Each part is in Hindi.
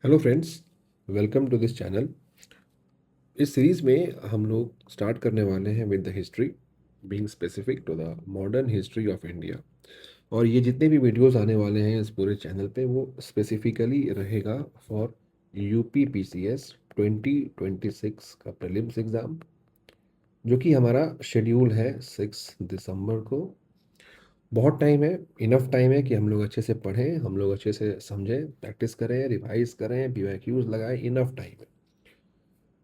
Hello friends, welcome to this channel. इस सीरीज़ में हम लोग स्टार्ट करने वाले हैं with the history being specific to the modern history of India. और ये जितने भी वीडियोस आने वाले हैं इस पूरे चैनल पे वो स्पेसिफिकली रहेगा फॉर यूपी पीसीएस 2026 का प्रीलिम्स एग्ज़ाम, जो कि हमारा शेड्यूल है 6 दिसंबर को। बहुत टाइम है, इनफ टाइम है कि हम लोग अच्छे से पढ़ें, हम लोग अच्छे से समझें, प्रैक्टिस करें, रिवाइज करें, पीवाईक्यूज लगाएं। इनफ टाइम है।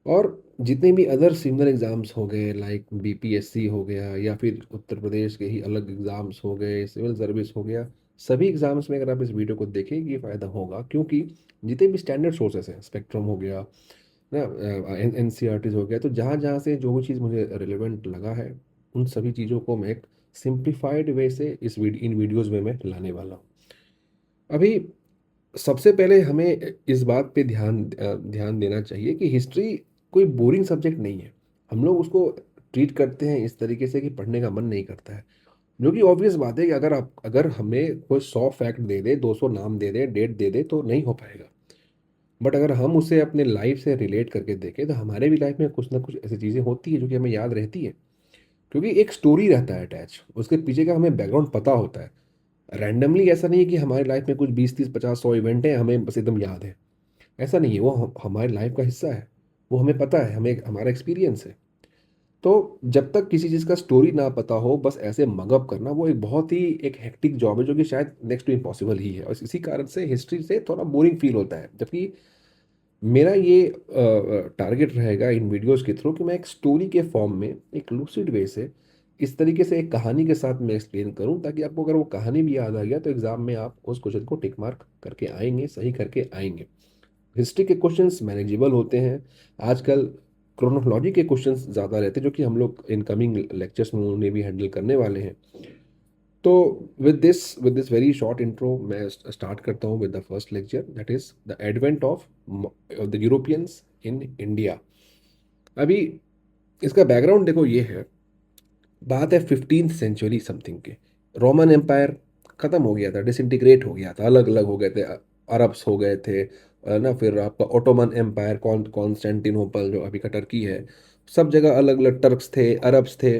और जितने भी अदर सिमिलर एग्ज़ाम्स हो गए लाइक बीपीएससी हो गया या फिर उत्तर प्रदेश के ही अलग एग्ज़ाम्स हो गए, सिविल सर्विस हो गया, सभी एग्ज़ाम्स में अगर आप इस वीडियो को देखेंगे फ़ायदा होगा, क्योंकि जितने भी स्टैंडर्ड सोर्सेस हैं, स्पेक्ट्रम हो गया ना, एन सी आर टीज हो गया, तो जहाँ जहाँ से जो भी चीज़ मुझे रिलेवेंट लगा है उन सभी चीज़ों को मैं एक सिंप्लीफाइड वे से इन वीडियोज़ में मैं लाने वाला हूँ। अभी सबसे पहले हमें इस बात पे ध्यान देना चाहिए कि हिस्ट्री कोई बोरिंग सब्जेक्ट नहीं है। हम लोग उसको ट्रीट करते हैं इस तरीके से कि पढ़ने का मन नहीं करता है, जो कि ऑब्वियस बात है कि अगर हमें कोई 100 फैक्ट दे दे, 200 नाम दे दे, डेट दे दे तो नहीं हो पाएगा। बट अगर हम उसे अपने लाइफ से रिलेट करके देखें तो हमारे भी लाइफ में कुछ ना कुछ ऐसी चीज़ें होती है जो कि हमें याद रहती है, क्योंकि एक स्टोरी रहता है अटैच, उसके पीछे का हमें बैकग्राउंड पता होता है। रैंडमली ऐसा नहीं है कि हमारी लाइफ में कुछ 20 30 50 100 इवेंट हैं हमें बस एकदम याद है। ऐसा नहीं है, वो हमारी लाइफ का हिस्सा है। वो हमें पता है, हमें हमारा एक्सपीरियंस है। तो जब तक किसी चीज़ का स्टोरी ना पता हो, बस ऐसे मगअप करना वो एक बहुत ही एक हेक्टिक जॉब है, जो कि शायद नेक्स्ट टू इम्पॉसिबल ही है। और इसी कारण से हिस्ट्री से थोड़ा बोरिंग फील होता है। जबकि मेरा ये टारगेट रहेगा इन वीडियोस के थ्रू कि मैं एक स्टोरी के फॉर्म में एक लूसिड वे से इस तरीके से एक कहानी के साथ मैं एक्सप्लेन करूं, ताकि आपको अगर वो कहानी भी याद आ गया तो एग्जाम में आप उस क्वेश्चन को टिक मार्क करके आएंगे, सही करके आएंगे। हिस्ट्री के क्वेश्चंस मैनेजेबल होते हैं। आजकल क्रोनोलॉजी के क्वेश्चंस ज़्यादा रहते हैं, जो कि हम लोग इन कमिंग लेक्चर्स में उन्हें भी हैंडल करने वाले हैं। तो with this very short intro मैं स्टार्ट करता हूँ with the first lecture, that is the advent of the Europeans in India. अभी इसका बैकग्राउंड देखो, ये है, बात है 15th सेंचुरी समथिंग के। रोमन एम्पायर ख़त्म हो गया था, डिसइंटीग्रेट हो गया था, अलग अलग हो गए थे। अरब्स हो गए थे, ना, फिर आपका ओटोमन एम्पायर, कॉन्स्टेंटिनोपल जो अभी का टर्की है, सब जगह अलग अलग टर्क्स थे, अरब्स थे।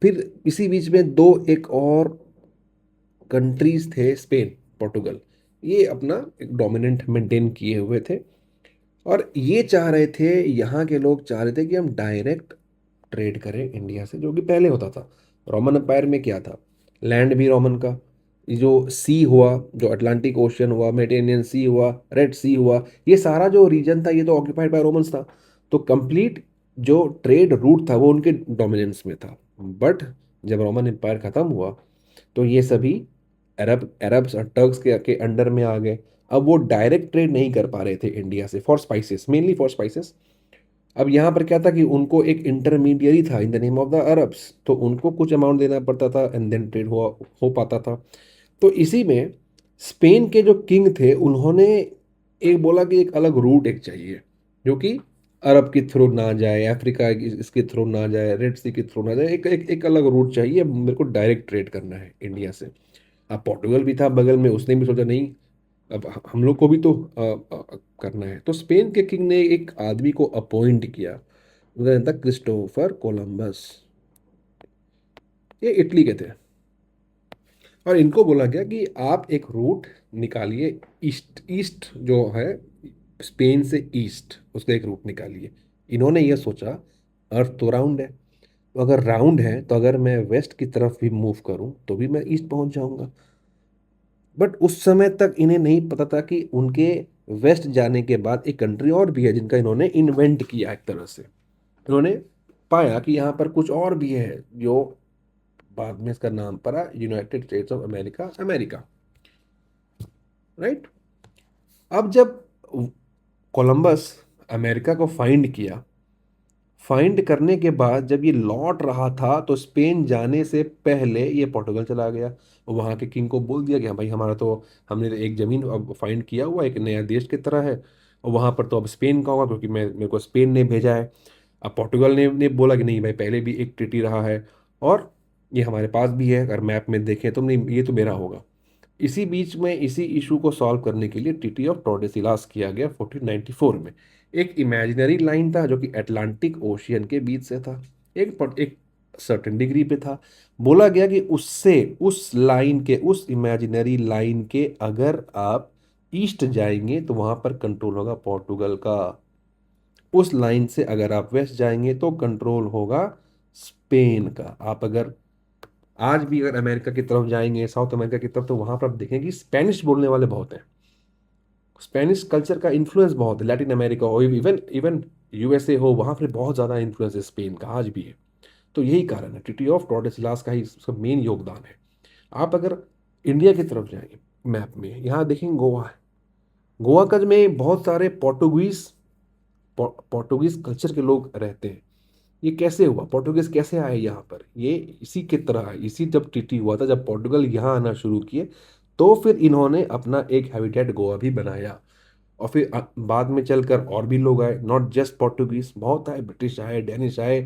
फिर इसी बीच में दो एक और कंट्रीज थे, स्पेन, पोर्टुगल, ये अपना एक डोमिनेंट मेंटेन किए हुए थे। और ये चाह रहे थे, यहाँ के लोग चाह रहे थे कि हम डायरेक्ट ट्रेड करें इंडिया से, जो कि पहले होता था। रोमन एम्पायर में क्या था, लैंड भी रोमन का, ये जो सी हुआ, जो अटलांटिक ओशन हुआ, मेडिटेरेनियन सी हुआ, रेड सी हुआ, ये सारा जो रीजन था ये तो ऑक्यूपाइड बाय रोमन्स था। तो कंप्लीट जो ट्रेड रूट था वो उनके डोमिनेंस में था। बट जब रोमन एम्पायर खत्म हुआ तो ये सभी अरब्स और टर्क्स के अंडर में आ गए। अब वो डायरेक्ट ट्रेड नहीं कर पा रहे थे इंडिया से, for spices, mainly for spices. अब यहाँ पर क्या था कि उनको एक इंटरमीडियरी था in the name of the Arabs, तो उनको कुछ अमाउंट देना पड़ता था एंड देन ट्रेड हो पाता था। तो इसी में स्पेन के जो किंग थे उन्होंने एक बोला कि एक अलग रूट एक चाहिए, जो कि अरब के थ्रू ना जाए, अफ्रीका इसके थ्रू ना जाए, रेड सी के थ्रू ना जाए, एक अलग रूट चाहिए, मेरे को डायरेक्ट ट्रेड करना है इंडिया से। अब पोर्टुगल भी था बगल में, उसने भी सोचा नहीं, अब हम लोग को भी तो करना है। तो स्पेन के किंग ने एक आदमी को अपॉइंट किया, उनका नाम था क्रिस्टोफर कोलंबस। ये इटली के थे। और इनको बोला गया कि आप एक रूट निकालिए, ईस्ट ईस्ट जो है, स्पेन से ईस्ट, उसका एक रूट निकालिए। इन्होंने ये सोचा, अर्थ तो राउंड है, तो अगर राउंड है तो अगर मैं वेस्ट की तरफ भी मूव करूं तो भी मैं ईस्ट पहुंच जाऊंगा। बट उस समय तक इन्हें नहीं पता था कि उनके वेस्ट जाने के बाद एक कंट्री और भी है जिनका इन्होंने इन्वेंट किया एक तरह से। इन्होंने पाया कि यहाँ पर कुछ और भी है, जो बाद में इसका नाम पड़ा United states of America, America. Right. अब जब कोलंबस अमेरिका को फाइंड किया, फाइंड करने के बाद जब ये लौट रहा था तो स्पेन जाने से पहले ये पोर्टुगल चला गया। और वहाँ के किंग को बोल दिया कि हाँ भाई, हमारा तो, हमने तो एक ज़मीन अब फाइंड किया हुआ, एक नया देश की तरह है, और वहाँ पर तो अब स्पेन का होगा, क्योंकि मेरे को स्पेन ने भेजा है। अब पोर्टुगल ने बोला कि नहीं भाई, पहले भी एक ट्रीटी रहा है और ये हमारे पास भी है, अगर मैप में देखें तो नहीं, ये तो मेरा होगा। इसी बीच में इसी इशू को सॉल्व करने के लिए ट्रीटी ऑफ टॉर्डेसिलास किया गया 1494 में। एक इमेजिनरी लाइन था जो कि अटलांटिक ओशियन के बीच से था, एक सर्टेन डिग्री पे था। बोला गया कि उससे, उस लाइन के, उस इमेजिनरी लाइन के अगर आप ईस्ट जाएंगे तो वहां पर कंट्रोल होगा पोर्टुगल का। उस लाइन से अगर आप वेस्ट जाएंगे तो कंट्रोल होगा स्पेन का। आप अगर आज भी अगर अमेरिका की तरफ जाएंगे, साउथ अमेरिका की तरफ, तो वहां पर आप देखेंगे कि स्पेनिश बोलने वाले बहुत हैं। स्पेनिश कल्चर का इन्फ्लुएंस बहुत है, लैटिन अमेरिका हो, इवन इवन यूएसए हो, वहां पर बहुत ज़्यादा इन्फ्लुएंस है स्पेन का, आज भी है। तो यही कारण है, ट्रीटी ऑफ टॉर्डेसिलास का ही इसका मेन योगदान है। आप अगर इंडिया की तरफ जाएंगे मैप में, यहाँ देखेंगे गोवा है। गोवा का में बहुत सारे पोर्टुगीज कल्चर के लोग रहते हैं। ये कैसे हुआ, पोर्टुगीज कैसे आए यहाँ पर? ये इसी के तरह है, इसी जब ट्रीटी हुआ था, जब पोर्टुगल यहाँ आना शुरू किए, तो फिर इन्होंने अपना एक हैबिटेट गोवा भी बनाया। और फिर बाद में चलकर और भी लोग आए, नॉट जस्ट पोर्टुगीज, बहुत आए, ब्रिटिश आए, डेनिश आए,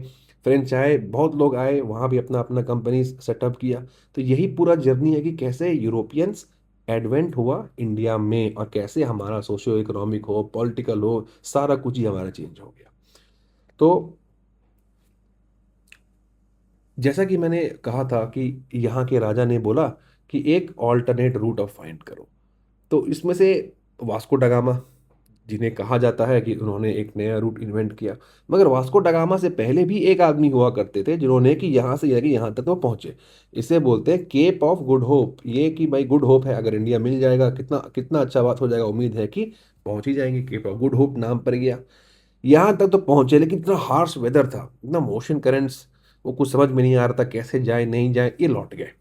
फ्रेंच आए, बहुत लोग आए, वहाँ भी अपना अपना कंपनी सेटअप किया। तो यही पूरा जर्नी है कि कैसे यूरोपियंस एडवेंट हुआ इंडिया में, और कैसे हमारा सोशियो इकोनॉमिक हो, पॉलिटिकल हो, सारा कुछ ही हमारा चेंज हो गया। तो जैसा कि मैंने कहा था कि यहाँ के राजा ने बोला कि एक ऑल्टरनेट रूट ऑफ फाइंड करो। तो इसमें से वास्को डगामा, जिन्हें कहा जाता है कि उन्होंने एक नया रूट इन्वेंट किया, मगर वास्को डगामा से पहले भी एक आदमी हुआ करते थे जिन्होंने कि यहाँ से यानी यहाँ तक वो पहुंचे। इसे बोलते हैं केप ऑफ गुड होप। ये कि भाई गुड होप है, अगर इंडिया मिल जाएगा कितना कितना अच्छा बात हो जाएगा, उम्मीद है कि पहुंच ही जाएंगे, केप ऑफ गुड होप नाम पड़ गया। यहाँ तक तो पहुंचे, लेकिन इतना हार्श वेदर था, इतना मोशन करेंट्स, वो कुछ समझ में नहीं आ रहा था कैसे जाए नहीं जाए, ये लौट गए।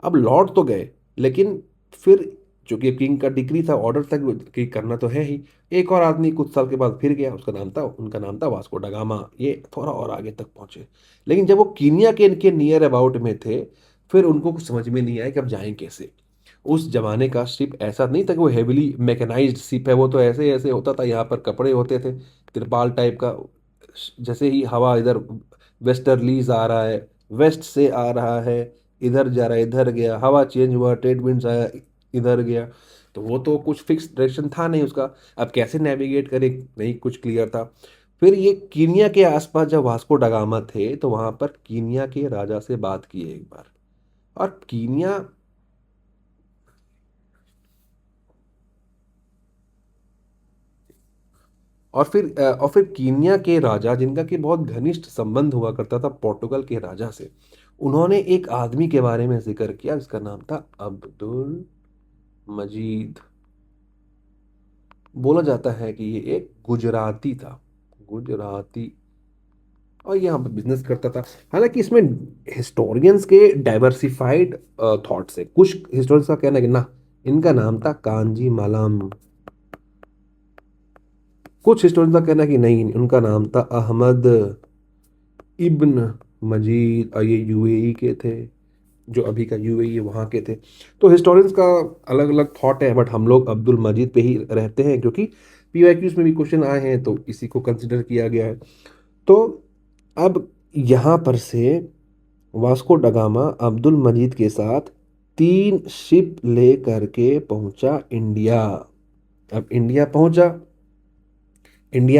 अब लौट तो गए, लेकिन फिर चूंकि किंग का डिक्री था, ऑर्डर था कि करना तो है ही, एक और आदमी कुछ साल के बाद फिर गया, उनका नाम था वास्को डगामा। ये थोड़ा और आगे तक पहुंचे, लेकिन जब वो कीनिया के इनके नियर अबाउट में थे, फिर उनको कुछ समझ में नहीं आया कि अब जाएं कैसे। उस जमाने का शिप ऐसा नहीं था कि वो हेविली मैकेनाइज्ड शिप है, वो तो ऐसे ऐसे होता था, यहाँ पर कपड़े होते थे तिरपाल टाइप का। जैसे ही हवा इधर वेस्टर्लीज आ रहा है, वेस्ट से आ रहा है, इधर जा रहा है, इधर गया, हवा चेंज हुआ, ट्रेड विंड्स आया, इधर गया, तो वो तो कुछ फिक्स डायरेक्शन था नहीं उसका। अब कैसे नेविगेट करे, नहीं कुछ क्लियर था। फिर ये कीनिया के आसपास जब वास्को डगामा थे, तो वहां पर कीनिया के राजा से बात की एक बार। और कीनिया, और फिर कीनिया के राजा, जिनका कि बहुत घनिष्ठ संबंध हुआ करता था पोर्टुगल के राजा से, उन्होंने एक आदमी के बारे में जिक्र किया, जिसका नाम था अब्दुल मजीद। बोला जाता है कि ये एक गुजराती था, गुजराती, और यहाँ पर बिजनेस करता था। हालांकि इसमें हिस्टोरियंस के डाइवर्सिफाइड थॉट्स है। कुछ हिस्टोरियंस का कहना है कि ना, इनका नाम था कांजी मालाम। कुछ हिस्टोरियंस का कहना है कि नहीं, उनका नाम था अहमद इब्न मजीद, और ये यूएई के थे, जो अभी का यूएई है वहाँ के थे। तो हिस्टोरियंस का अलग अलग थॉट है, बट हम लोग अब्दुल मजीद पे ही रहते हैं, क्योंकि पीवाईक्यूज में भी क्वेश्चन आए हैं तो इसी को कंसिडर किया गया है। तो अब यहाँ पर से वास्को डगामा अब्दुल मजीद के साथ 3 शिप ले करके पहुंचा इंडिया। अब इंडिया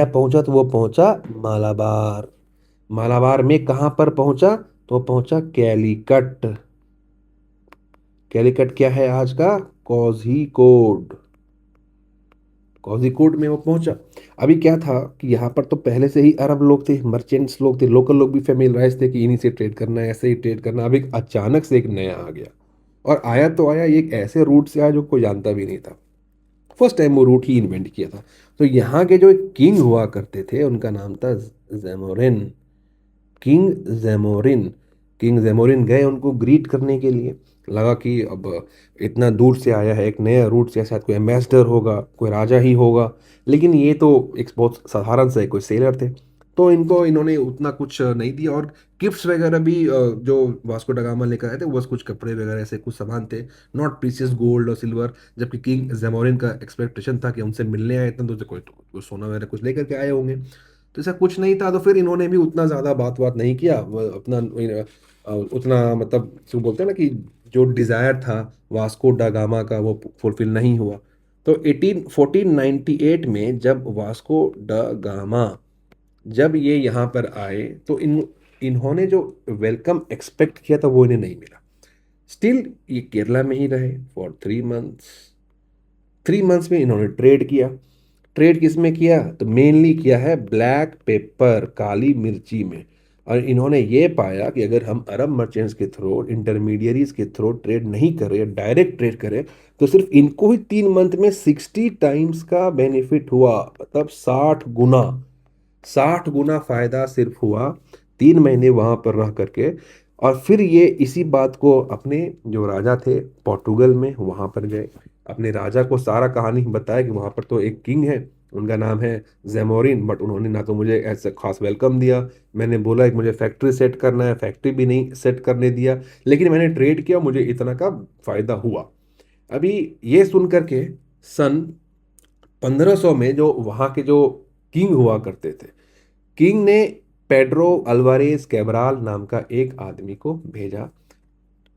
पहुंचा तो वो पहुंचा मालाबार। मालाबार में कहाँ पर पहुंचा? तो पहुंचा कैलीकट। कैलीकट क्या है आज का? कोझीकोड। कोझीकोड में वो पहुंचा। अभी क्या था कि यहाँ पर तो पहले से ही अरब लोग थे, मर्चेंट्स लोग थे, लोकल लोग भी फेमिलियराइज थे कि इन्हीं से ट्रेड करना है, ऐसे ही ट्रेड करना। अब एक अचानक से एक नया आ गया, और आया तो आया, ये एक ऐसे रूट से आया जो कोई जानता भी नहीं था। फर्स्ट टाइम वो रूट ही इन्वेंट किया था। तो यहाँ के जो एक किंग हुआ करते थे, उनका नाम था जेमोरिन, किंग जेमोरिन। किंग जेमोरिन गए उनको ग्रीट करने के लिए। लगा कि अब इतना दूर से आया है, एक नया रूट से, शायद कोई एम्बेसडर होगा, कोई राजा ही होगा। लेकिन ये तो एक बहुत साधारण से कोई सेलर थे, तो इनको इन्होंने उतना कुछ नहीं दिया। और गिफ्ट्स वगैरह भी जो वास्को डगामा लेकर आए थे, वो बस कुछ कपड़े वगैरह ऐसे कुछ सामान थे, नॉट प्रीशियस गोल्ड और सिल्वर। जबकि किंग जेमोरिन का एक्सपेक्टेशन था कि उनसे मिलने आए थे तो कोई सोना वगैरह कुछ लेकर के आए होंगे। तो ऐसा कुछ नहीं था, तो फिर इन्होंने भी उतना ज़्यादा बात बात नहीं किया, वो अपना उतना मतलब जो बोलते हैं ना कि जो डिज़ायर था वास्को डा गामा का वो फुलफिल नहीं हुआ। तो 1498 में जब वास्को ड गामा जब ये यहाँ पर आए तो इन्होंने जो वेलकम एक्सपेक्ट किया था वो इन्हें नहीं मिला। स्टिल ये केरला में ही रहे फॉर 3 मंथ्स। 3 मंथ्स में इन्होंने ट्रेड किया। ट्रेड किस में किया तो मेनली किया है ब्लैक पेपर, काली मिर्ची में। और इन्होंने ये पाया कि अगर हम अरब मर्चेंट्स के थ्रू, इंटरमीडियरीज के थ्रू ट्रेड नहीं करें, डायरेक्ट ट्रेड करें, तो सिर्फ इनको ही 3 मंथ में 60 टाइम्स का बेनिफिट हुआ। मतलब 60 गुना, 60 गुना फायदा सिर्फ हुआ 3 महीने वहां पर रह करके। और फिर ये इसी बात को अपने जो राजा थे पोर्टुगल में वहां पर गए, अपने राजा को सारा कहानी बताया कि वहां पर तो एक किंग है, उनका नाम है जेमोरिन, बट उन्होंने ना तो मुझे ऐसे खास वेलकम दिया। मैंने बोला कि मुझे फैक्ट्री सेट करना है, फैक्ट्री भी नहीं सेट करने दिया। लेकिन मैंने ट्रेड किया, मुझे इतना का फायदा हुआ। अभी ये सुन करके सन 1500 में जो वहाँ के जो किंग हुआ करते थे, किंग ने पेड्रो अल्वारेज कैब्राल नाम का एक आदमी को भेजा।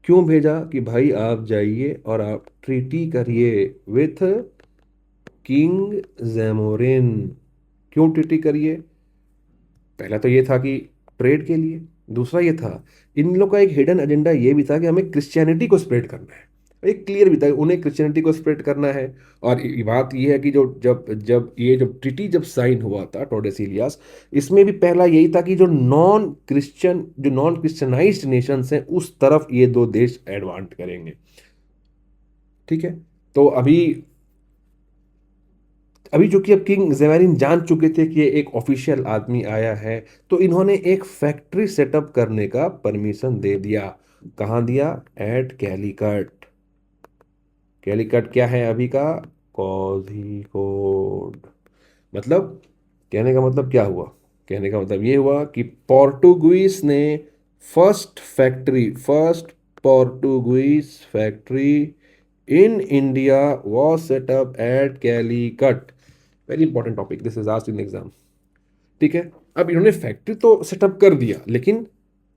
क्यों भेजा कि भाई आप जाइए और आप ट्रीटी करिए विथ किंग जैमोरिन। क्यों ट्रीटी करिए? पहला तो ये था कि ट्रेड के लिए। दूसरा ये था, इन लोग का एक हिडन एजेंडा ये भी था कि हमें क्रिश्चियनिटी को स्प्रेड करना है। एक क्लियर भी था उन्हें क्रिश्चियनिटी को स्प्रेड करना है। और ये बात ये है कि जो जब जब ये जब ट्रिटी जब साइन हुआ था टोडेसिलियास, इसमें भी पहला यही था कि जो नॉन क्रिश्चियनाइज्ड नेशंस हैं उस तरफ ये दो देश एडवांस करेंगे। ठीक है। तो अभी अभी जो कि अब किंग जेवेरिन जान चुके थे कि ये एक ऑफिशियल आदमी आया है, तो इन्होंने एक फैक्ट्री सेटअप करने का परमिशन दे दिया। कहाँ दिया? एट कैलीकट। कैलीकट क्या है अभी का? कोझिकोड। मतलब कहने का मतलब क्या हुआ? कहने का मतलब ये हुआ कि पोर्टुगीज ने first Portuguese factory in India was set up at Calicut। Very important topic, this is asked in exam. ठीक है। अब इन्होंने फैक्ट्री तो सेटअप कर दिया, लेकिन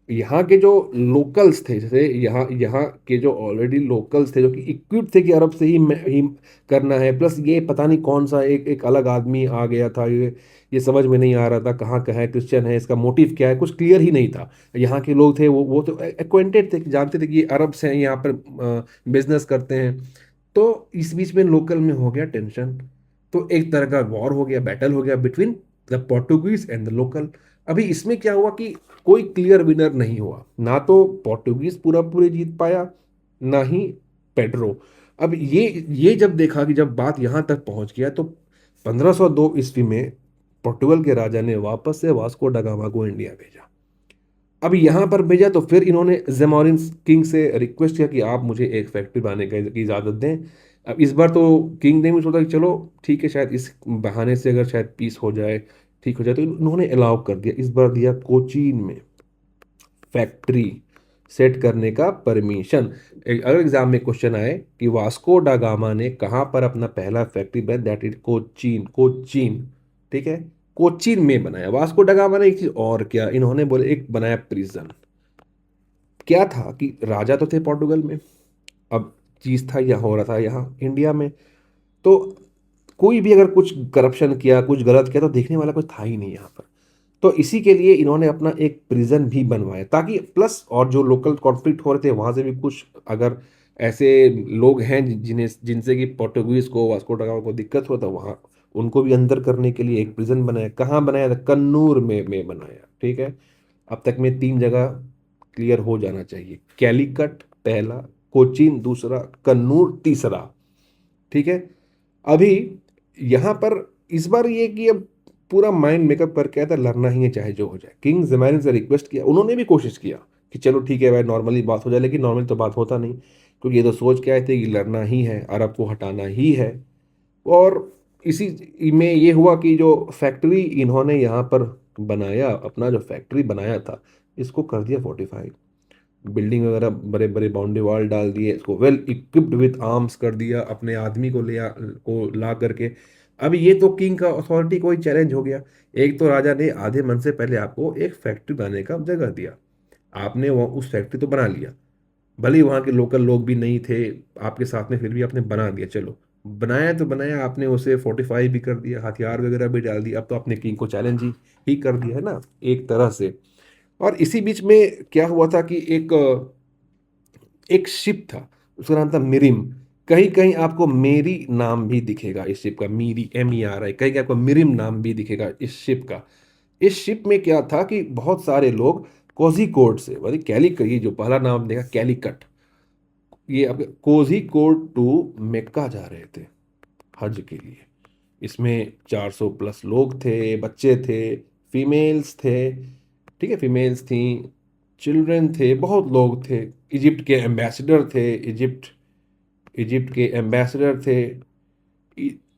यहाँ के जो लोकल्स थे, जैसे यहाँ यहाँ के जो ऑलरेडी लोकल्स थे जो कि इक्विप्ड थे कि अरब से ही करना है, प्लस ये पता नहीं कौन सा एक एक अलग आदमी आ गया था, ये समझ में नहीं आ रहा था कहाँ का है, क्रिश्चियन है, इसका मोटिव क्या है, कुछ क्लियर ही नहीं था। यहाँ के लोग थे वो तो एक्वेंटेड थे कि जानते थे कि ये अरब्स हैं, यहाँ पर बिजनेस करते हैं। तो इस बीच में लोकल में हो गया टेंशन। तो एक तरह का वॉर हो गया, बैटल हो गया between the Portuguese and the local. अभी इसमें क्या हुआ कि कोई क्लियर विनर नहीं हुआ, ना तो पोर्टुगीज पूरा पूरी जीत पाया, ना ही पेड्रो। अब ये जब देखा कि जब बात यहाँ तक पहुंच गया, तो 1502 ईस्वी में पोर्टुगल के राजा ने वापस से वास्को डा गामा को इंडिया भेजा। अब यहाँ पर भेजा तो फिर इन्होंने जेमोरिन किंग से रिक्वेस्ट किया कि आप मुझे एक फैक्ट्री बनाने की इजाज़त दें। अब इस बार तो किंग ने भी सोचा कि चलो ठीक है, शायद इस बहाने से अगर शायद पीस हो जाए, ठीक हो जाए, तो उन्होंने अलाउ कर दिया। इस बार दिया कोचीन में फैक्ट्री सेट करने का परमिशन। अगर एग्जाम में क्वेश्चन आए कि वास्को डा गामा ने कहाँ पर अपना पहला फैक्ट्री बनाया, दैट इज कोचीन। कोचीन, ठीक है, कोचीन में बनाया। वास्को डा गामा ने एक चीज और किया, इन्होंने बोले एक बनाया प्रिजन। क्या था कि राजा तो थे पोर्टुगल में, अब चीज था यह हो रहा था यहाँ इंडिया में। तो कोई भी अगर कुछ करप्शन किया, कुछ गलत किया, तो देखने वाला कोई था ही नहीं यहाँ पर। तो इसी के लिए इन्होंने अपना एक प्रिजन भी बनवाया, ताकि प्लस और जो लोकल कॉन्फ्लिक्ट हो रहे थे वहां से भी कुछ, अगर ऐसे लोग हैं जिन्हें जिनसे कि पोर्टुगीज को, वास्को ड गामा को दिक्कत हुआ था, वहाँ उनको भी अंदर करने के लिए एक प्रिजन बनाया। कहाँ बनाया था? कन्नूर में बनाया। ठीक है। अब तक में 3 जगह क्लियर हो जाना चाहिए, कैलीकट पहला, कोचीन दूसरा, कन्नूर तीसरा। ठीक है। अभी यहाँ पर इस बार ये कि अब पूरा माइंड मेकअप करके आया था, लड़ना ही है चाहे जो हो जाए। किंग जमैरिन से रिक्वेस्ट किया, उन्होंने भी कोशिश किया कि चलो ठीक है भाई नॉर्मली बात हो जाए, लेकिन नॉर्मली तो बात होता नहीं, क्योंकि ये तो सोच के आए थे कि लड़ना ही है, अरब को हटाना ही है। और इसी में ये हुआ कि जो फैक्ट्री इन्होंने यहाँ पर बनाया, अपना जो फैक्ट्री बनाया था, इसको कर दिया 45। बिल्डिंग वगैरह, बड़े बड़े बाउंड्री वॉल डाल दिए, इसको वेल इक्विप्ड विथ आर्म्स कर दिया, अपने आदमी को ला करके। अब ये तो किंग का अथॉरिटी कोई चैलेंज हो गया। एक तो राजा ने आधे मन से पहले आपको एक फैक्ट्री बनाने का जगह दिया, आपने वो उस फैक्ट्री तो बना लिया, भले ही वहाँ के लोकल लोग भी नहीं थे आपके साथ में, फिर भी आपने बना दिया। चलो, बनाया तो बनाया आपने, उसे फोर्टिफाई भी कर दिया, हथियार वगैरह भी डाल दिया, अब तो आपने किंग को चैलेंज ही कर दिया है ना, एक तरह से। और इसी बीच में क्या हुआ था कि एक शिप था, उसका नाम था मिरिम। कहीं कहीं आपको मेरी नाम भी दिखेगा इस शिप का, मीरी MERI, कहीं कहीं आपको मिरिम नाम भी दिखेगा इस शिप का। इस शिप में क्या था कि बहुत सारे लोग कोझिकोड से, मतलब कैलिक, ये जो पहला नाम देखा कैलिकट, ये आपके कोझिकोड टू मेक्का जा रहे थे हज के लिए। इसमें 400 प्लस लोग थे, बच्चे थे, फीमेल्स थे, ठीक है, फीमेल्स थी, चिल्ड्रन थे, बहुत लोग थे। इजिप्ट के एम्बेसडर थे, इजिप्ट इजिप्ट के एम्बेसडर थे।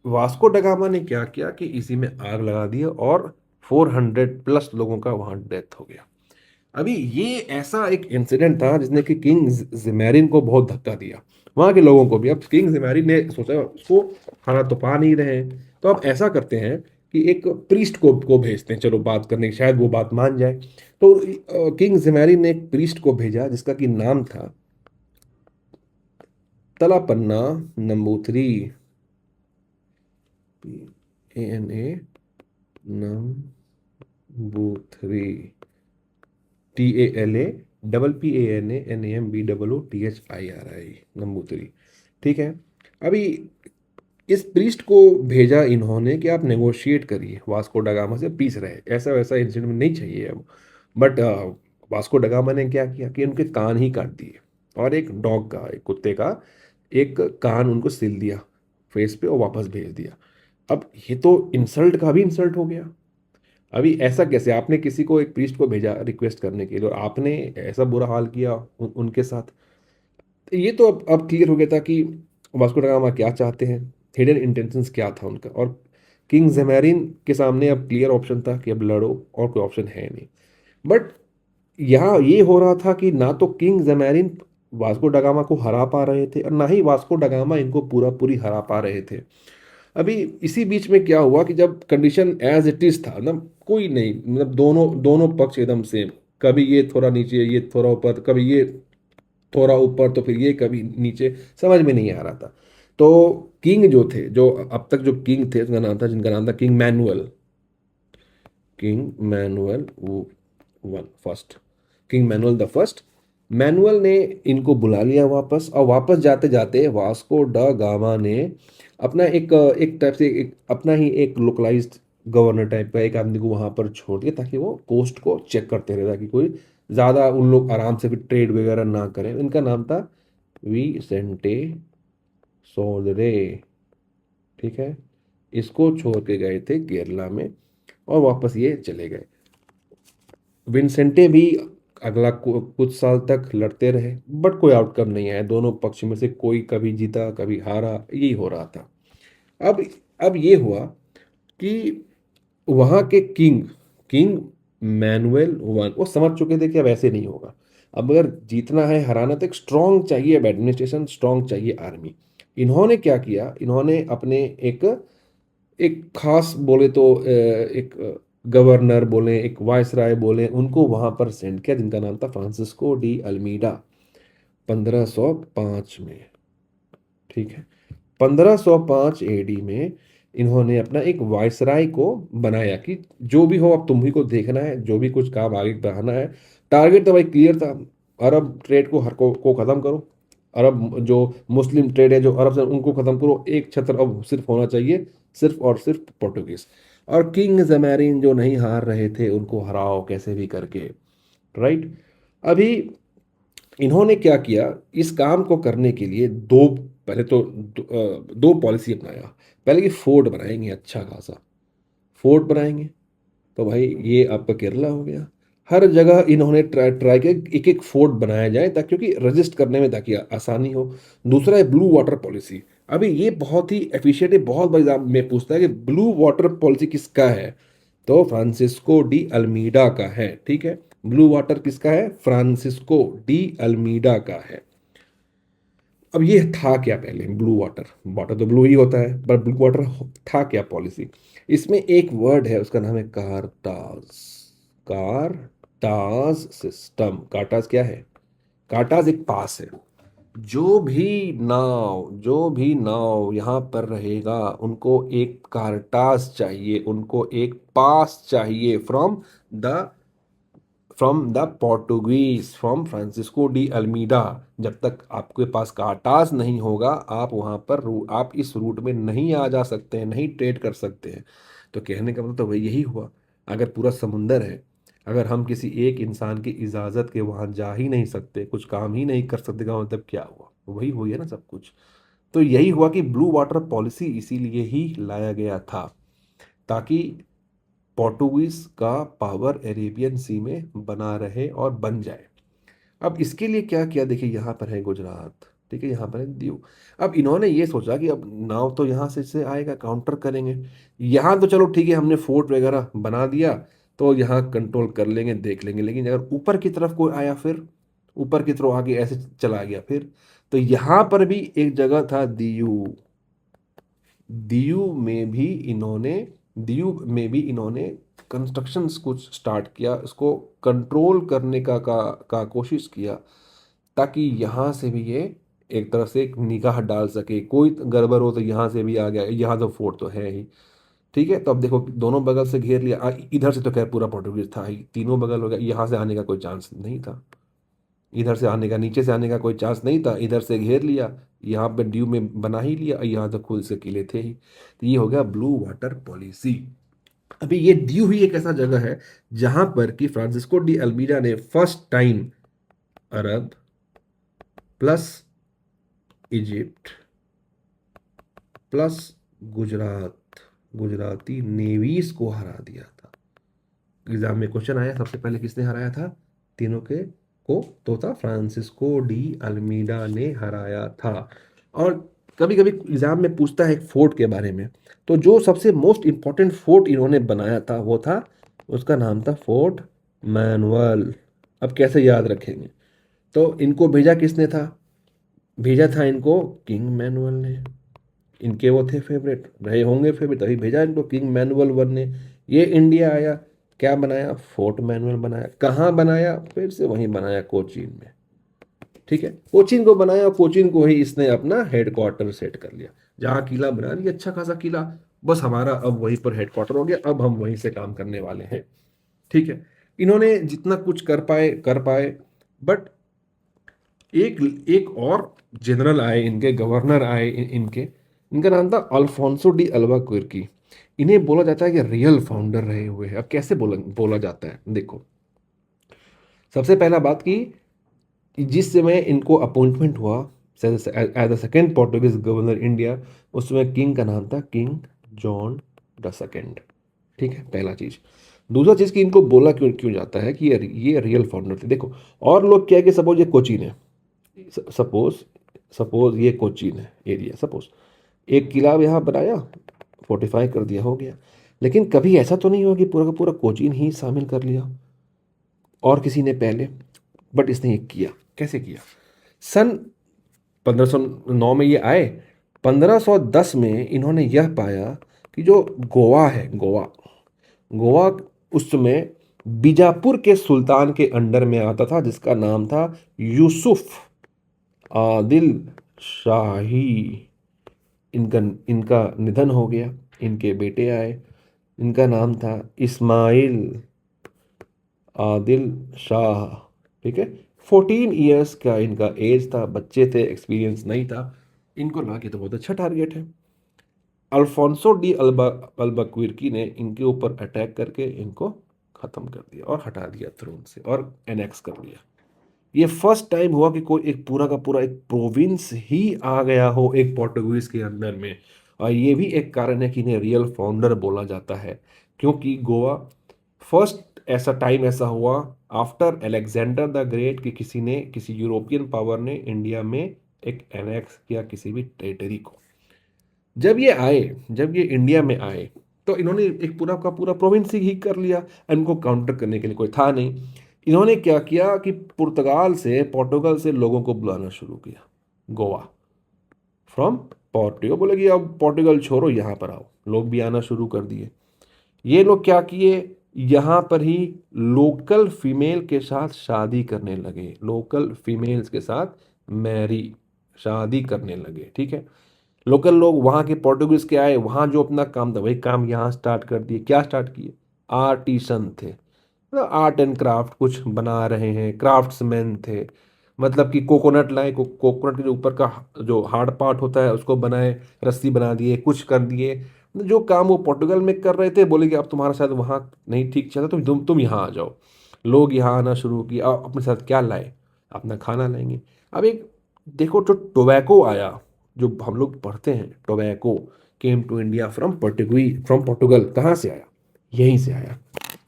वास्को डगामा ने क्या किया कि इसी में आग लगा दी और 400 प्लस लोगों का वहां डेथ हो गया। अभी ये ऐसा एक इंसिडेंट था जिसने कि किंग जिमेरिन को बहुत धक्का दिया, वहां के लोगों को भी। अब किंग जिमेरिन ने सोचा उसको खाना तो पा नहीं रहे हैं, तो अब ऐसा करते हैं कि एक प्रीस्ट को भेजते हैं, चलो बात करने की, शायद वो बात मान जाए। तो किंग जिमेरिन ने एक प्रीस्ट को भेजा जिसका कि नाम था तलापन्ना नंबूथरी, ANA नंबूथरी, TALAPPANANAMBOOTHIRI, नंबूथरी। ठीक है। अभी इस प्रीस्ट को भेजा इन्होंने कि आप नेगोशिएट करिए वास्को डगामा से, पीस रहे, ऐसा वैसा इंसिडेंट नहीं चाहिए अब। बट वास्को डगामा ने क्या किया कि उनके कान ही काट दिए, और एक डॉग का, एक कुत्ते का एक कान उनको सिल दिया फेस पे और वापस भेज दिया। अब ये तो इंसल्ट का भी इंसल्ट हो गया। अभी ऐसा कैसे, आपने किसी को, एक प्रीस्ट को भेजा रिक्वेस्ट करने के लिए, और आपने ऐसा बुरा हाल किया उनके साथ। तो ये तो अब क्लियर हो गया था कि वास्को ड गामा क्या चाहते हैं, हिडन इंटेंशंस क्या था उनका। और किंग जेमेरिन के सामने अब क्लियर ऑप्शन था कि अब लड़ो, और कोई ऑप्शन है नहीं। बट यहाँ ये हो रहा था कि ना तो किंग जेमेरिन वास्को डगामा को हरा पा रहे थे, और ना ही वास्को डगामा इनको पूरा पूरी हरा पा रहे थे। अभी इसी बीच में क्या हुआ कि जब कंडीशन एज इट इज था ना, कोई नहीं, मतलब दोनों दोनों पक्ष एकदम सेम, कभी ये थोड़ा नीचे, ये थोड़ा ऊपर, कभी ये थोड़ा ऊपर, तो फिर ये कभी नीचे, समझ में नहीं आ रहा था। तो किंग जो थे, जो अब तक जो किंग थे, उनका नाम था, जिनका नाम था king manual, king manual one first, king manual the first. Manual ने इनको बुला लिया वापस, और वापस जाते जाते वास्को ड गामा ने अपना एक टाइप से एक अपना ही एक लोकलाइज्ड गवर्नर टाइप का एक आदमी को वहां पर छोड़ दिया, ताकि वो कोस्ट को चेक करते रहे, ताकि कोई ज़्यादा उन लोग आराम से भी ट्रेड वगैरह ना करें। इनका नाम था विसेंटे सोदरे। ठीक है। इसको छोड़ के गए थे केरला में, और वापस ये चले गए। विंसेंटे भी अगला कुछ साल तक लड़ते रहे, बट कोई आउटकम नहीं आया, दोनों पक्ष में से कोई कभी जीता कभी हारा, यही हो रहा था। अब अब ये हुआ कि वहाँ के किंग किंग मैनुअल वन वो समझ चुके थे कि अब ऐसे नहीं होगा। अब अगर जीतना है, हराना, तो एक स्ट्रांग चाहिए, अब एडमिनिस्ट्रेशन स्ट्रांग चाहिए, आर्मी। इन्होंने क्या किया, इन्होंने अपने एक एक खास बोले तो एक गवर्नर बोले, एक वायसराय बोले, उनको वहां पर सेंड किया, जिनका नाम था फ्रांसिस्को डी अल्मीडा, 1505 में। ठीक है। 1505 AD में इन्होंने अपना एक वायसराय को बनाया कि जो भी हो अब तुम ही को देखना है, जो भी कुछ काम आगे बढ़ाना है। टारगेट तो भाई क्लियर था, अरब ट्रेड को हर को खत्म करो। अरब जो मुस्लिम ट्रेड है जो अरब से, उनको खत्म करो। एक छत्र अब सिर्फ होना चाहिए, सिर्फ और सिर्फ पोर्टुगीज। और किंग जमैरिन जो नहीं हार रहे थे, उनको हराओ कैसे भी करके। राइट। अभी इन्होंने क्या किया, इस काम को करने के लिए पहले तो दो पॉलिसी अपनाया। पहले कि फोर्ट बनाएंगे, अच्छा खासा फोर्ट बनाएंगे। तो भाई ये आपका केरला हो गया। हर जगह इन्होंने ट्राई ट्राई किया, एक एक फोर्ट बनाया जाए, ताकि क्योंकि रजिस्ट करने में ताकि आसानी हो। दूसरा है ब्लू वाटर पॉलिसी। अभी ये बहुत ही एफिशिएंट है, बहुत बार एग्जाम में पूछता है कि ब्लू वाटर पॉलिसी किसका है, तो फ्रांसिस्को डी अल्मीडा का है। ठीक है। ब्लू वाटर किसका है, फ्रांसिस्को डी अल्मीडा का है। अब ये था क्या, पहले ब्लू वाटर, वाटर तो ब्लू ही होता है, पर ब्लू वाटर था क्या पॉलिसी। इसमें एक वर्ड है, उसका नाम है कारटाज। कारटाज सिस्टम। कारटाज क्या है, कार्टाज एक पास है। जो भी नाव यहाँ पर रहेगा उनको एक कार्टाज चाहिए, उनको एक पास चाहिए from the Portuguese, from Francisco de Almeida. जब तक आपके पास कार्टाज नहीं होगा आप वहाँ पर आप इस रूट में नहीं आ जा सकते हैं, नहीं ट्रेड कर सकते हैं। तो कहने का मतलब तो वही यही हुआ। अगर पूरा समुंदर है, अगर हम किसी एक इंसान की इजाज़त के वहाँ जा ही नहीं सकते, कुछ काम ही नहीं कर सकते, का मतलब क्या हुआ? वही हुई है ना सब कुछ। तो यही हुआ कि ब्लू वाटर पॉलिसी इसीलिए ही लाया गया था, ताकि पोर्टुगीज का पावर अरेबियन सी में बना रहे और बन जाए। अब इसके लिए क्या किया, देखिए यहाँ पर है गुजरात, ठीक है, यहाँ पर है दीव। अब इन्होंने ये सोचा कि अब नाव तो यहाँ से आएगा, काउंटर करेंगे। यहाँ तो चलो ठीक है, हमने फोर्ट वगैरह बना दिया तो यहाँ कंट्रोल कर लेंगे, देख लेंगे। लेकिन अगर ऊपर की तरफ कोई आया, फिर ऊपर की तरफ आगे ऐसे चला गया फिर, तो यहाँ पर भी एक जगह था दीव। दीव में भी इन्होंने दीव में भी इन्होंने कंस्ट्रक्शंस कुछ स्टार्ट किया, इसको कंट्रोल करने का कोशिश किया, ताकि यहाँ से भी ये एक तरह से एक निगाह डाल सके। कोई गड़बड़ हो तो यहाँ से भी आ गया, यहाँ तो फोर्ट तो है ही, ठीक है। तो अब देखो दोनों बगल से घेर लिया। इधर से तो खैर पूरा पोर्टुगीज था ही, तीनों बगल हो गया, यहाँ से आने का कोई चांस नहीं था। इधर से आने का, नीचे से आने का कोई चांस नहीं था। इधर से घेर लिया, यहाँ पे ड्यू में बना ही लिया, यहाँ तो खुद से किले थे ही। तो ये हो गया ब्लू वाटर पॉलिसी। अभी ये ड्यू ही एक ऐसा जगह है जहां पर कि फ्रांसिस्को डी अल्मीडा ने first time Arab plus Egypt plus Gujarat, Gujarati navies को हरा दिया था। एग्जाम में क्वेश्चन आया सबसे पहले किसने हराया था तीनों के को, तो था फ्रांसिस्को डी अल्मीडा ने हराया था। और कभी कभी एग्जाम में पूछता है एक फोर्ट के बारे में, तो जो सबसे मोस्ट इंपॉर्टेंट फोर्ट इन्होंने बनाया था वो था, उसका नाम था फोर्ट मैनुअल। अब कैसे याद रखेंगे? तो इनको भेजा किसने था? भेजा था इनको किंग मैनुअल ने। इनके वो थे फेवरेट, रहे होंगे फेवरेट, तभी भेजा इनको किंग मैनुअल वन ने। ये इंडिया आया, क्या बनाया? फोर्ट मैनुअल बनाया। कहाँ बनाया? फिर से वहीं बनाया, कोचीन में, ठीक है। कोचीन को बनाया, कोचीन को ही इसने अपना हेडक्वार्टर सेट कर लिया। जहाँ किला बना लिया, अच्छा खासा किला, बस हमारा अब वहीं पर हेडक्वार्टर हो गया, अब हम वहीं से काम करने वाले हैं, ठीक है। इन्होंने जितना कुछ कर पाए। बट एक एक और जनरल आए, इनके गवर्नर आए, इनके इनका नाम था अल्फोंसो डी अल्वा क्विर्की। इन्हें बोला जाता है कि रियल फाउंडर रहे हुए हैं। अब कैसे बोला बोला जाता है, देखो। सबसे पहला बात की, जिस समय इनको अपॉइंटमेंट हुआ as the second Portuguese governor India, उस समय किंग का नाम था किंग जॉन द सेकेंड, ठीक है, पहला चीज। दूसरा चीज कि इनको बोला क्यों क्यों जाता है कि ये रियल फाउंडर थे। देखो, और लोग क्या है कि सपोज ये कोचीन है, सपोज सपोज ये कोचीन है एरिया, सपोज एक किला यहाँ बनाया, फोर्टिफाई कर दिया, हो गया। लेकिन कभी ऐसा तो नहीं हुआ कि पूरा का पूरा कोचीन ही शामिल कर लिया और किसी ने पहले। बट इसने ये किया, कैसे किया? सन 1509 में ये आए। 1510 में इन्होंने यह पाया कि जो गोवा है, गोवा गोवा उस समय बीजापुर के सुल्तान के अंडर में आता था, जिसका नाम था यूसुफ आदिल शाही। इनका इनका निधन हो गया, इनके बेटे आए, इनका नाम था इस्माइल आदिल शाह, ठीक है। 14 ईयर्स का इनका एज था, बच्चे थे, एक्सपीरियंस नहीं था। इनको लगा कि तो बहुत अच्छा टारगेट है। अल्फोंसो डी अल्बक्विर्की ने इनके ऊपर अटैक करके इनको खत्म कर दिया और हटा दिया थ्रोन से और एनेक्स कर लिया। ये फर्स्ट टाइम हुआ कि कोई एक पूरा का पूरा एक प्रोविंस ही आ गया हो एक पोर्टुगीज के अंदर में। और ये भी एक कारण है कि इन्हें रियल फाउंडर बोला जाता है, क्योंकि गोवा फर्स्ट ऐसा टाइम ऐसा हुआ आफ्टर अलेक्जेंडर द ग्रेट कि किसी ने, किसी यूरोपियन पावर ने इंडिया में एक एनेक्स किया किसी भी टेरिटरी को। जब ये आए, जब ये इंडिया में आए, तो इन्होंने एक पूरा का पूरा प्रोविंस ही कर लिया। इनको काउंटर करने के लिए कोई था नहीं। इन्होंने क्या किया कि पोर्टुगल से लोगों को बुलाना शुरू किया, गोवा फ्रॉम पोर्टुगल। बोले कि अब पोर्टुगल छोड़ो, यहाँ पर आओ। लोग भी आना शुरू कर दिए। ये लोग क्या किए, यहाँ पर ही लोकल फीमेल के साथ शादी करने लगे, लोकल फीमेल्स के साथ मैरी शादी करने लगे, ठीक है। लोकल लोग वहाँ के पोर्टुगीज के आए, वहाँ जो अपना काम था वही काम यहाँ स्टार्ट कर दिए। क्या स्टार्ट किए? आर्टिसन थे, आर्ट एंड क्राफ्ट कुछ बना रहे हैं, क्राफ्ट्समैन थे। मतलब कि कोकोनट लाए, कोकोनट के जो ऊपर का जो हार्ड पार्ट होता है उसको बनाए, रस्सी बना दिए, कुछ कर दिए। जो काम वो पोर्टुगल में कर रहे थे, बोले कि अब तुम्हारा शायद वहाँ नहीं ठीक चला, तुम यहाँ आ जाओ। लोग यहाँ आना शुरू किया। अब अपने साथ क्या लाए? अपना खाना लाएंगे। अब एक देखो, जो टोबैको आया, जो हम लोग पढ़ते हैं, tobacco came to India from Portugal. कहाँ से आया? यहीं से आया।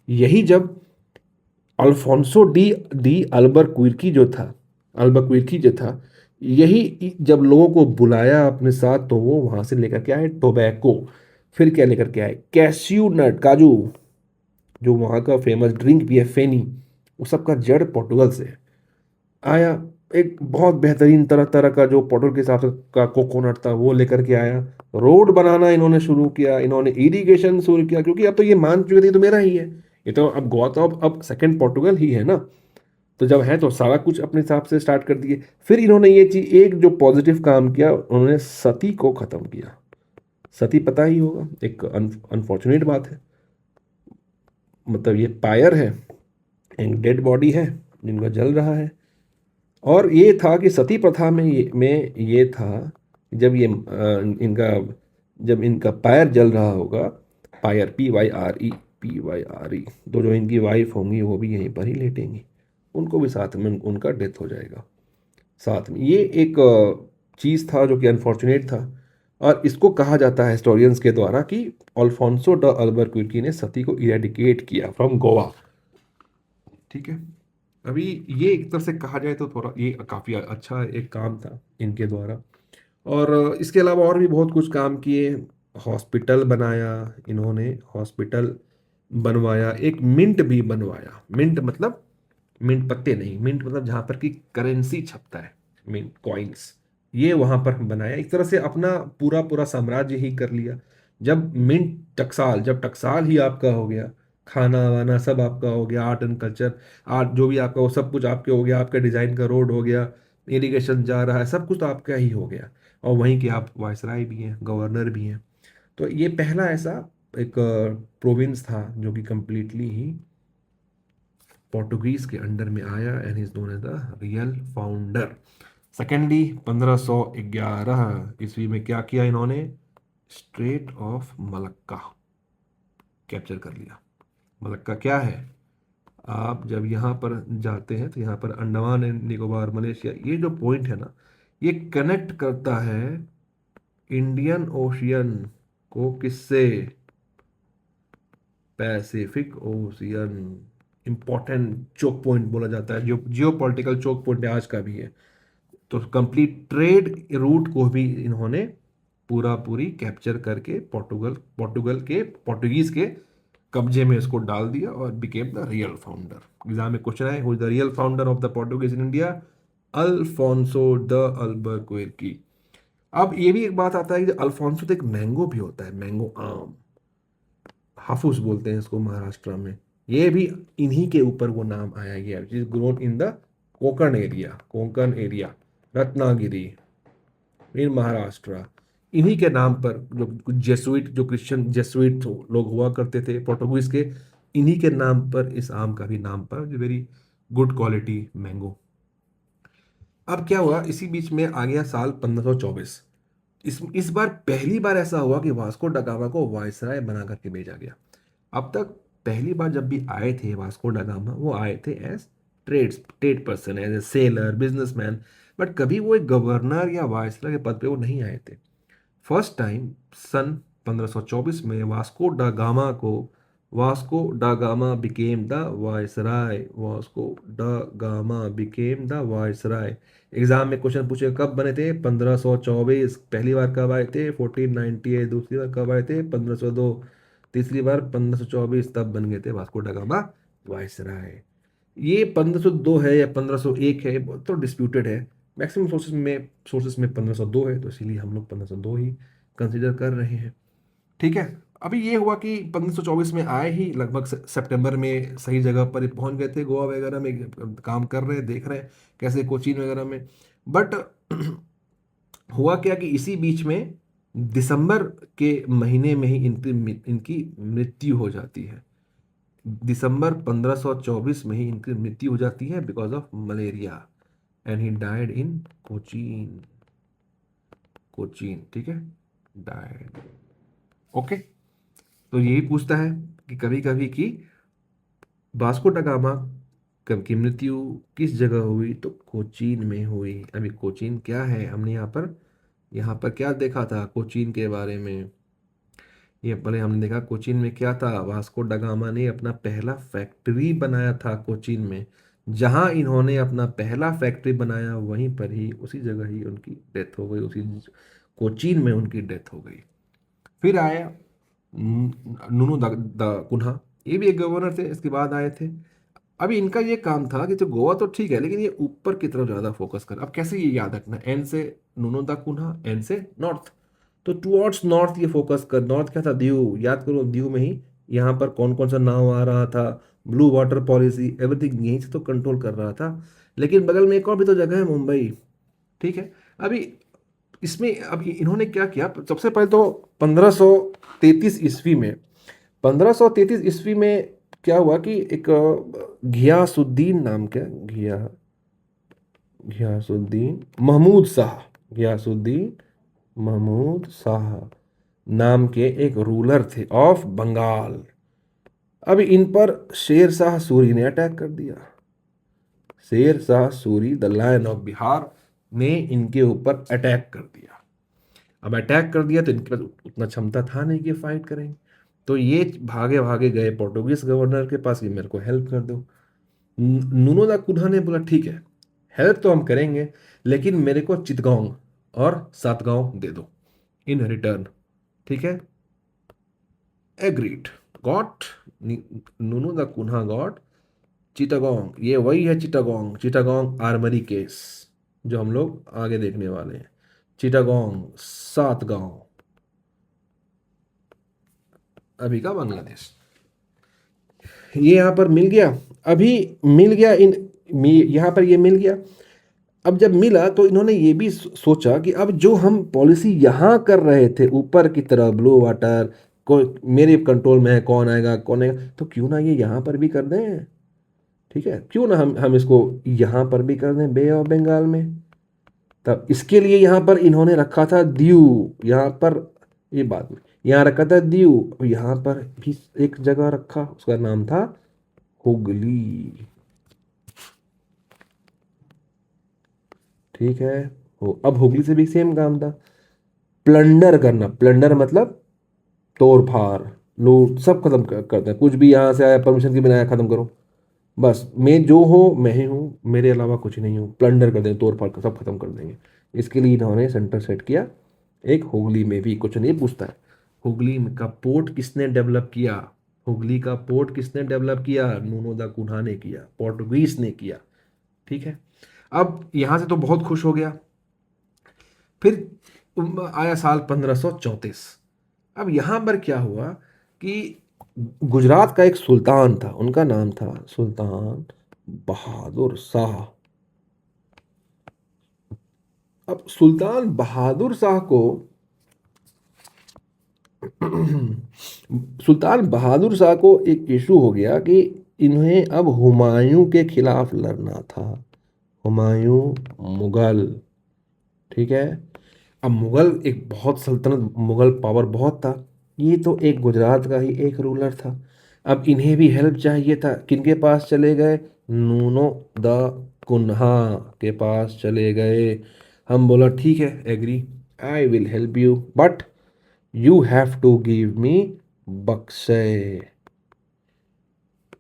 यही जब अल्फोंसो डी अल्बरक्विर्की जो था, अल्बरक्विर्की जो था, यही जब लोगों को बुलाया अपने साथ, तो वो वहां से लेकर के आए टोबैको। फिर क्या लेकर के आए? कैस्यू नट, काजू, जो वहाँ का फेमस ड्रिंक भी है फेनी। वो सब का जड़ पोर्टुगल से है। आया एक बहुत बेहतरीन तरह तरह का जो पोर्टुगल के हिसाब से का कोकोनट था, वो लेकर के आया। रोड बनाना इन्होंने शुरू किया, इन्होंने इरिगेशन शुरू किया, क्योंकि अब तो ये मान चुके थे ये तो मेरा ही है। ये तो अब गोवा तो अब सेकंड पोर्टुगल ही है ना। तो जब है तो सारा कुछ अपने हिसाब से स्टार्ट कर दिए। फिर इन्होंने ये चीज, एक जो पॉजिटिव काम किया, उन्होंने सती को खत्म किया। सती पता ही होगा, एक अनफॉर्चुनेट बात है। मतलब ये पायर है, एक डेड बॉडी है जिनका जल रहा है। और ये था कि सती प्रथा में ये था, जब ये इनका जब इनका पैर जल रहा होगा, पायर PYRE, PYRE, तो जो इनकी वाइफ होंगी वो भी यहीं पर ही लेटेंगी, उनको भी साथ में उनका डेथ हो जाएगा साथ में। ये एक चीज़ था जो कि अनफॉर्चुनेट था। और इसको कहा जाता है हिस्टोरियंस के द्वारा कि अल्फोंसो द अल्बरक्विर्की ने सती को इरेडिकेट किया फ्रॉम गोवा, ठीक है। अभी ये एक तरह से कहा जाए तो थोड़ा ये काफ़ी अच्छा एक काम था इनके द्वारा। और इसके अलावा और भी बहुत कुछ काम किए। हॉस्पिटल बनाया इन्होंने, हॉस्पिटल बनवाया, एक मिंट भी बनवाया। मिंट मतलब मिंट पत्ते नहीं, मिंट मतलब जहाँ पर कि करेंसी छपता है, मिंट कॉइन्स, ये वहाँ पर बनाया। एक तरह से अपना पूरा पूरा साम्राज्य ही कर लिया। जब मिंट टकसाल, जब टकसाल ही आपका हो गया, खाना वाना सब आपका हो गया, आर्ट एंड कल्चर, आर्ट जो भी आपका वो सब कुछ आपके हो गया, आपका डिजाइन का रोड हो गया, इरिगेशन जा रहा है, सब कुछ तो आपका ही हो गया। और वहीं के आप वायसराय भी हैं, गवर्नर भी हैं। तो ये पहला ऐसा एक प्रोविंस था जो कि कंप्लीटली ही पोर्टुगीज के अंडर में आया, and is known as the real founder. Secondly 1511 ईस्वी में क्या किया इन्होंने? स्ट्रेट ऑफ मलक्का कैप्चर कर लिया। मलक्का क्या है? आप जब यहाँ पर जाते हैं तो यहाँ पर अंडमान एंड निकोबार, मलेशिया, ये जो पॉइंट है ना, ये कनेक्ट करता है इंडियन ओशियन को किससे? Pacific Ocean. Important choke point बोला जाता है, जो जियो पॉलिटिकल चोक पॉइंट आज का भी है। तो कंप्लीट ट्रेड रूट को भी इन्होंने पूरा पूरी कैप्चर करके पोर्टुगीज के कब्जे में इसको डाल दिया और became the real founder. Exam में क्वेश्चन है, who is the real founder of the Portuguese in India? Alfonso de Albuquerque. अब ये भी एक बात आता है कि अल्फोंसो तो एक मैंगो भी होता है, मैंगो आम, हाफूस बोलते हैं इसको महाराष्ट्र में। ये भी इन्हीं के ऊपर वो नाम आया गया, which is grown in the Konkan area, Ratnagiri in Maharashtra. इन्हीं के नाम पर जो जेसुइट, जो क्रिश्चियन जेसुइट लोग हुआ करते थे पोर्टुगीज के, इन्हीं के नाम पर इस आम का भी नाम पर, जो वेरी गुड क्वालिटी मैंगो। अब क्या हुआ, इसी बीच में आ गया साल 1524। इस बार पहली बार ऐसा हुआ कि वास्को ड गामा को वायसराय बना करके भेजा गया। अब तक पहली बार जब भी आए थे वास्को ड गामा, वो आए थे as trade person, as a sailor, businessman. But कभी वो एक गवर्नर या वायसराय के पद पे वो नहीं आए थे। फर्स्ट टाइम सन 1524 में Vasco da Gama became the viceroy, Vasco da Gama became the viceroy. Exam में क्वेश्चन पूछे कब बने थे? 1524। पहली बार कब आए थे? 1498। दूसरी बार कब आए थे? 1502। तीसरी बार 1524, तब बन गए थे वास्को डा गामा वायसराय। ये 1502 है या 1501 है, बहुत तो डिस्प्यूटेड है। मैक्सिमम सोर्सेस में 1502 है, तो इसीलिए हम लोग 1502 ही कंसिडर कर रहे हैं, ठीक है। अभी ये हुआ कि 1524 में आए ही लगभग सितंबर में सही जगह पर पहुंच गए थे, गोवा वगैरह में काम कर रहे, देख रहे कैसे कोचीन वगैरह में। बट हुआ क्या कि इसी बीच में दिसंबर के महीने में ही इनकी मृत्यु हो जाती है। दिसंबर 1524 में ही इनकी मृत्यु हो जाती है because of malaria, and he died in Cochin. Cochin, ठीक है, डाइड। ओके। तो यही पूछता है कि कभी कभी की वास्को ड गामा कब की मृत्यु किस जगह हुई, तो कोचीन में हुई। अभी कोचीन क्या है, हमने यहाँ पर क्या देखा था कोचीन के बारे में। ये पहले हमने देखा कोचीन में क्या था, वास्को ड गामा ने अपना पहला फैक्ट्री बनाया था कोचीन में। जहां इन्होंने अपना पहला फैक्ट्री बनाया वहीं पर ही उसी जगह ही उनकी डेथ हो गई, उसी कोचीन में उनकी डेथ हो गई। फिर आया नुनु द कुन्हा, ये भी एक गवर्नर थे, इसके बाद आए थे। अभी इनका ये काम था कि तो गोवा तो ठीक है लेकिन ये ऊपर की तरफ ज़्यादा फोकस कर। अब कैसे ये याद रखना, एन से नुनु द कुन्हा, एन से नॉर्थ, तो टुवर्ड्स नॉर्थ ये फोकस कर। नॉर्थ क्या था, दीव, याद करो दीव में ही यहाँ पर कौन कौन सा नाव आ रहा था, ब्लू वाटर पॉलिसी, एवरीथिंग यहीं से तो कंट्रोल कर रहा था। लेकिन बगल में एक और भी तो जगह है, मुंबई, ठीक है। अभी इसमें अब इन्होंने क्या किया, सबसे पहले तो 1533 ईस्वी में, 1533 ईस्वी में क्या हुआ कि एक घियासुद्दीन नाम के, घियासुद्दीन महमूद शाह, घियासुद्दीन महमूद शाह नाम के एक रूलर थे ऑफ बंगाल। अब इन पर शेर शाह सूरी ने अटैक कर दिया। Sher Shah Suri the lion of Bihar ने इनके ऊपर अटैक कर दिया। अब अटैक कर दिया तो इनके पास उतना क्षमता था नहीं कि फाइट करेंगे, तो ये भागे भागे गए पोर्टुगीज गवर्नर के पास कि मेरे को हेल्प कर दो। नुनो दा कुन्हा ने बोला ठीक है, हेल्प तो हम करेंगे लेकिन मेरे को चितगोंग और सातगांव दे दो इन रिटर्न, ठीक है। एग्रीड, गॉट, नुनो दा कुन्हा गॉट चिटागोंग। ये वही है चिटागोंग, चिटागोंग आर्मरी केस जो हम लोग आगे देखने वाले हैं। चिटागोंग, सातगांव, अभी का बांग्लादेश, ये यहाँ पर मिल गया। अभी मिल गया यहाँ पर ये मिल गया। अब जब मिला तो इन्होंने ये भी सोचा कि अब जो हम पॉलिसी यहाँ कर रहे थे ऊपर की तरफ ब्लू वाटर को मेरे कंट्रोल में है, कौन आएगा कौन आएगा, तो क्यों ना ये यहाँ पर भी कर दें, ठीक है, क्यों ना हम इसको यहाँ पर भी कर दें बे ऑफ बंगाल में। तब इसके लिए यहाँ पर इन्होंने रखा था दीव, यहाँ पर ये बात यहाँ रखा था दीव, और यहाँ पर भी एक जगह रखा, उसका नाम था हुगली, ठीक है। अब हुगली से भी सेम काम था, प्लंडर करना। प्लंडर मतलब तोड़ फाड़, लूट, सब खत्म करते हैं, कुछ भी यहाँ से आया परमिशन के बिना आया खत्म करो, बस मैं जो हो मैं ही हूँ, मेरे अलावा कुछ नहीं हूँ, प्लंडर कर देंगे, तोड़ फाड़ कर सब खत्म कर देंगे। इसके लिए इन्होंने सेंटर सेट किया एक हुगली में भी। कुछ नहीं पूछता है हुगली का पोर्ट किसने डेवलप किया, हुगली का पोर्ट किसने डेवलप किया, नूनो दा कुन्हा ने किया, पोर्टुगीज ने किया, ठीक है। अब यहाँ से तो बहुत खुश हो गया। फिर आया साल 1534। अब यहाँ पर क्या हुआ कि गुजरात का एक सुल्तान था, उनका नाम था सुल्तान बहादुर शाह। अब सुल्तान बहादुर शाह को सुल्तान बहादुर शाह को एक इशू हो गया कि इन्हें अब हुमायूं के खिलाफ लड़ना था। हुमायूं मुगल, ठीक है। अब मुगल एक बहुत सल्तनत, मुगल पावर बहुत था, ये तो एक गुजरात का ही एक रूलर था। अब इन्हें भी हेल्प चाहिए था, किनके पास चले गए, नूनो द कुन्हा के पास चले गए। हम बोला ठीक है, agree, I will help you but you have to give me बक्से।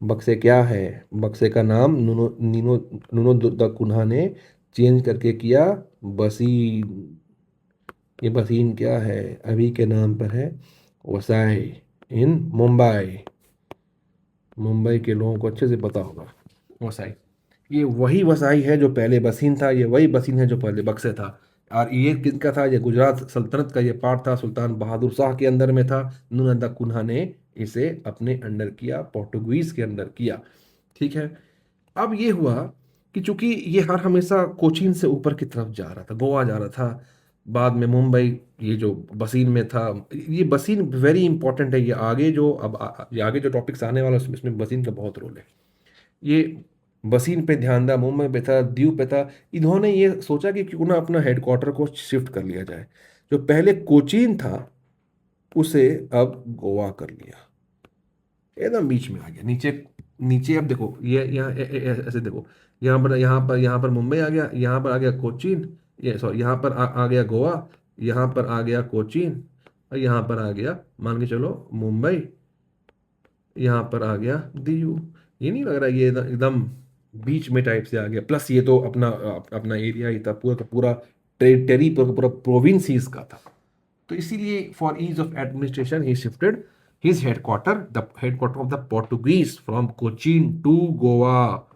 बक्से क्या है, बक्से का नाम नुनो द कुन्हा ने चेंज करके किया बसीन। ये बसीन क्या है, अभी के नाम पर है वसाई इन मुंबई। मुंबई के लोगों को अच्छे से पता होगा वसाई, ये वही वसाई है जो पहले बसीन था, ये वही बसीन है जो पहले बक्से था। और ये किनका था? ये गुजरात सल्तनत का ये पार्ट था, सुल्तान बहादुर शाह के अंदर में था। नून कुन्हा ने इसे अपने अंडर किया, पोर्टुगीज के अंडर किया। ठीक है। अब ये हुआ कि चूंकि ये हर हमेशा कोचीन से ऊपर की तरफ जा रहा था, गोवा जा रहा था, बाद में मुंबई, ये जो बसीन में था। ये बसीन वेरी इंपॉर्टेंट है। ये आगे जो ये आगे जो टॉपिक्स आने वाला है उसमें बसीन का बहुत रोल है। ये बसीन पे ध्यान था, मुंबई पे था, दीव पे था। इन्होंने ये सोचा कि क्यों ना अपना हेडक्वार्टर को शिफ्ट कर लिया जाए। जो पहले कोचीन था उसे अब गोवा कर लिया। एकदम बीच में आ गया नीचे। नीचे अब देखो, ये यहाँ ऐसे देखो, यहाँ पर मुंबई आ गया, यहाँ पर आ गया कोचीन, ये सॉरी यहाँ पर आ गया गोवा, यहाँ पर आ गया कोचीन, और यहाँ पर आ गया मान के चलो मुंबई, यहाँ पर आ गया दीव। ये नहीं लग रहा ये एकदम बीच में टाइप से आ गया? प्लस ये तो अपना अपना एरिया ही था, पूरा का पूरा टेरिटरी, पूरा पूरा प्रोविंस ही इसका था। तो इसीलिए for ease of administration he shifted his headquarter, the headquarter of the Portuguese, from Cochin to Goa.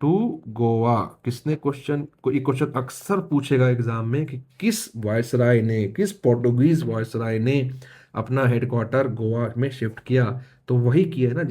To Goa. किसने क्वेश्चन को ये क्वेश्चन अक्सर पूछेगा एग्जाम में कि किस वायसराय ने, किस पोर्टुगीज वायसराय ने अपना हेडक्वार्टर गोवा में शिफ्ट किया? तो वही किया है ना